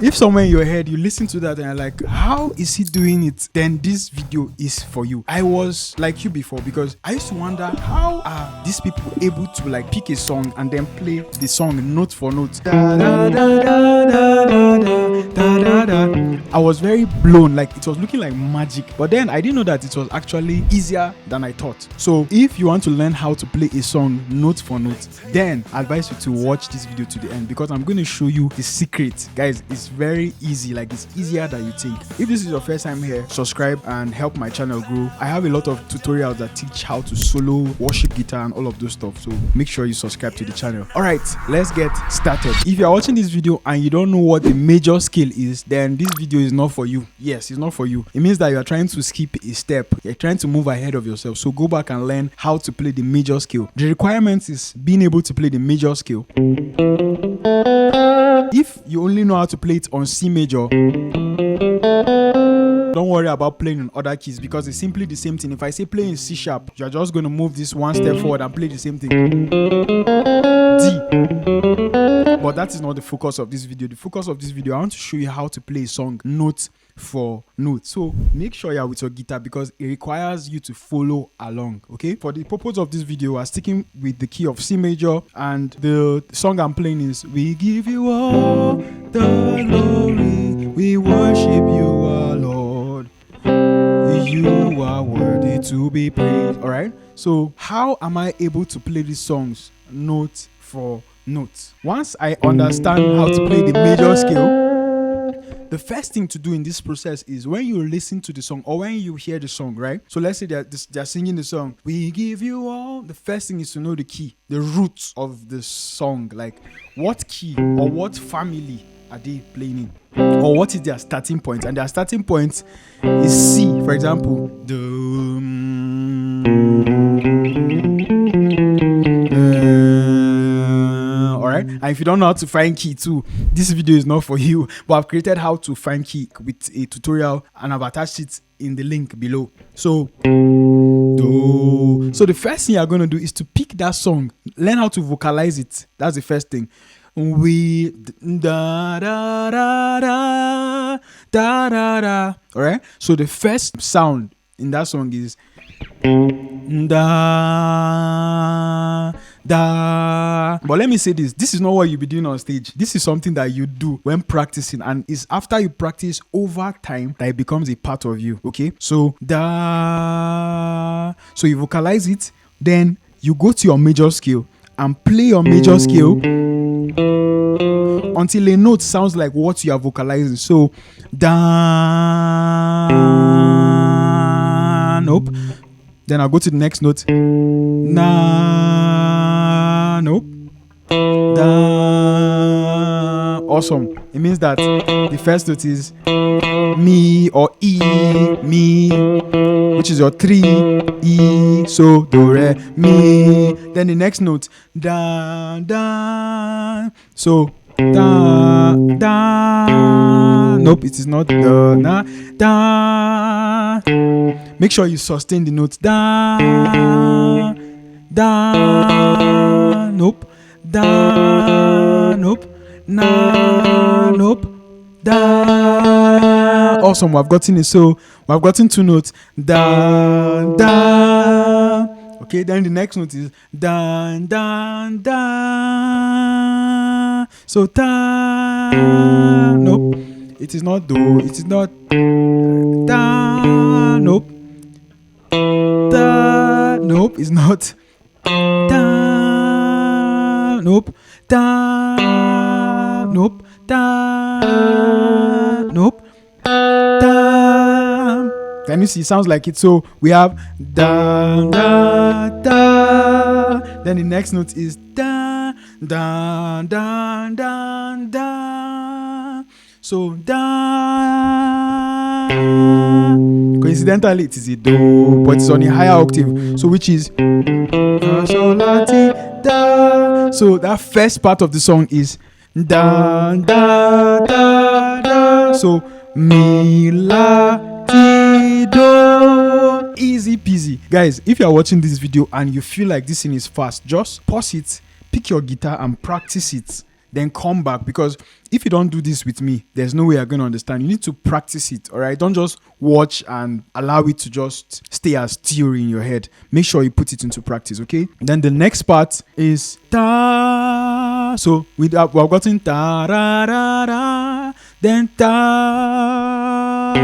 if somewhere in your head you listen to that and you're like, how is he doing it? Then this video is for you. I was like you before, because I used to wonder, how are these people able to like pick a song and then play the song note for note? Da, da, da, da, da, da, da, da, da. I was very blown, like it was looking like magic, but then I didn't know that it was actually easier than I thought. So if you want to learn how to play a song note for note, then I advise you to watch this video to the end, because I'm going to show you the secret. Guys, it's very easy, like it's easier than you think. If this is your first time here, subscribe and help my channel grow. I have a lot of tutorials that teach how to solo, worship guitar and all of those stuff, so make sure you subscribe to the channel. All right, let's get started. If you're watching this video and you don't know what the major scale is, then this video is not for you. Yes, it's not for you. It means that you are trying to skip a step. You're trying to move ahead of yourself. So go back and learn how to play the major scale. The requirement is being able to play the major scale. If you only know how to play it on C major, don't worry about playing on other keys, because it's simply the same thing. If I say play in C sharp, you're just going to move this one step forward and play the same thing. D. But that is not the focus of this video. The focus of this video, I want to show you how to play a song note for note. So make sure you're with your guitar, because it requires you to follow along. Okay, for the purpose of this video, we're sticking with the key of C major, and the song I'm playing is "We give you all the glory, we worship you, our Lord, you are worthy to be praised." All right, so how am I able to play these songs note for note? Once I understand how to play the major scale, the first thing to do in this process is when you listen to the song or when you hear the song, right? So let's say they're singing the song, "We give you all." The first thing is to know the key, the roots of the song, like what key or what family are they playing in, or what is their starting point. And their starting point is C, for example. Alright, and if you don't know how to find key too, this video is not for you, but I've created how to find key with a tutorial and I've attached it in the link below. So the first thing you're going to do is to pick that song, learn how to vocalize it. That's the first thing. We da da da da da da da. All right, so the first sound in that song is da da. But let me say this is not what you'll be doing on stage. This is something that you do when practicing, and it's after you practice over time that it becomes a part of you. Okay, so da, so you vocalize it, then you go to your major scale and play your major scale until a note sounds like what you are vocalizing. So da, nope. Then I'll go to the next note. Na, nope. Da. Awesome. It means that the first note is mi or E, mi, which is your 3, E, so do, re, mi. Then the next note, da, da. So da, da. Nope, it is not the, na, da. Make sure you sustain the note. Da, da, nope, da, nope, na, nope, da. Awesome, we've gotten it. So we've gotten 2 notes. Da, da. Okay, then the next note is da, da, da. So da, nope, it is not do, it is not da, nope. Da, nope, it's not da, nope, da, nope, da, nope, da. Can you see? It sounds like it. So we have da, da, da. Then the next note is da, da, da, da, da. So da. Coincidentally, it is a do, but it's on a higher octave. So which is sol, la, ti, da. So that first part of the song is da, da, da, da. So mi, la, ti, do. Easy peasy. Guys, if you are watching this video and you feel like this thing is fast, just pause it, pick your guitar and practice it. then come back, because if you don't do this with me, there's no way you're going to understand. You need to practice it, all right? Don't just watch and allow it to just stay as theory in your head. Make sure you put it into practice, okay? Then the next part is ta. So we've gotten ta ra ra ra, then ta.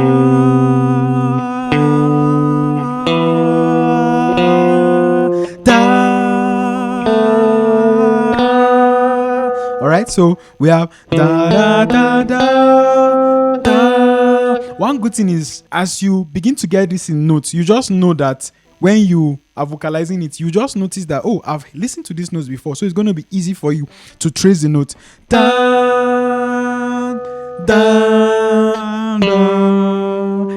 Alright, so we have da da da da da. One good thing is, as you begin to get this in notes, you just know that when you are vocalizing it, you just notice that, oh, I've listened to these notes before, so it's going to be easy for you to trace the note. Da da da.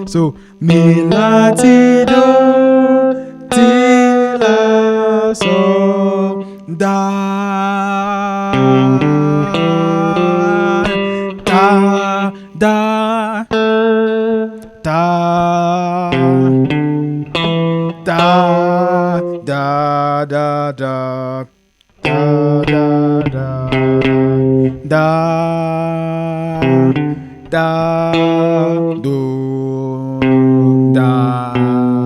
So mi la ti do ti la so da da da da da da da da da da da do da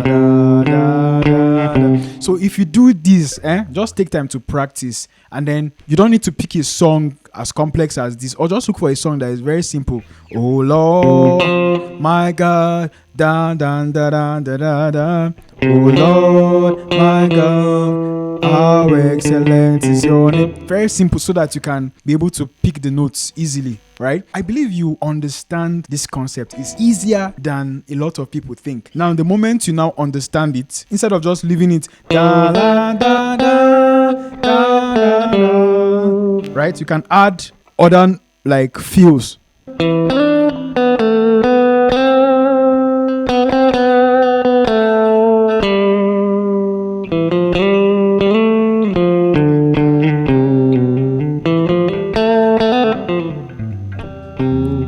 da da. So if you do this, just take time to practice, and then you don't need to pick a song as complex as this, or just look for a song that is very simple. Oh Lord, my God, da da da da da da. Oh Lord, my God, how excellent is your name. Very simple, so that you can be able to pick the notes easily, right? I believe you understand this concept. It's easier than a lot of people think. Now, the moment you now understand it, instead of just leaving it da da da da da da, right? You can add other like feels.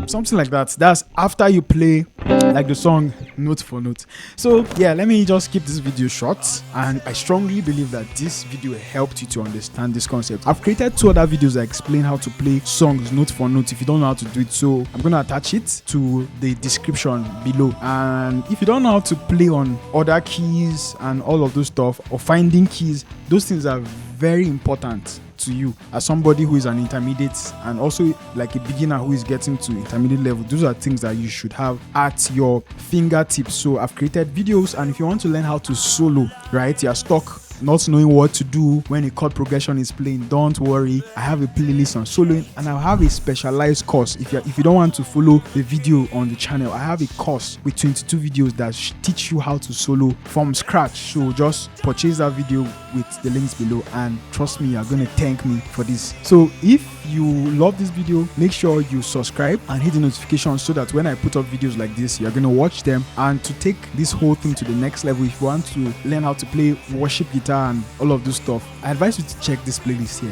Something like that. That's after you play like the song note for note. So yeah, let me just keep this video short, and I strongly believe that this video helped you to understand this concept. I've created 2 other videos that explain how to play songs note for note if you don't know how to do it, so I'm gonna attach it to the description below. And if you don't know how to play on other keys and all of those stuff, or finding keys, those things are very important to you as somebody who is an intermediate, and also like a beginner who is getting to intermediate level. Those are things that you should have at your fingertips. So I've created videos, and if you want to learn how to solo, right, you're stuck not knowing what to do when a chord progression is playing, don't worry, I have a playlist on soloing, and I have a specialized course. If you don't want to follow the video on the channel, I have a course with 22 videos that teach you how to solo from scratch. So just purchase that video with the links below, and trust me, you're gonna thank me for this. So if you love this video, make sure you subscribe and hit the notification, so that when I put up videos like this, you're gonna watch them. And to take this whole thing to the next level, if you want to learn how to play worship guitar and all of this stuff, I advise you to check this playlist here.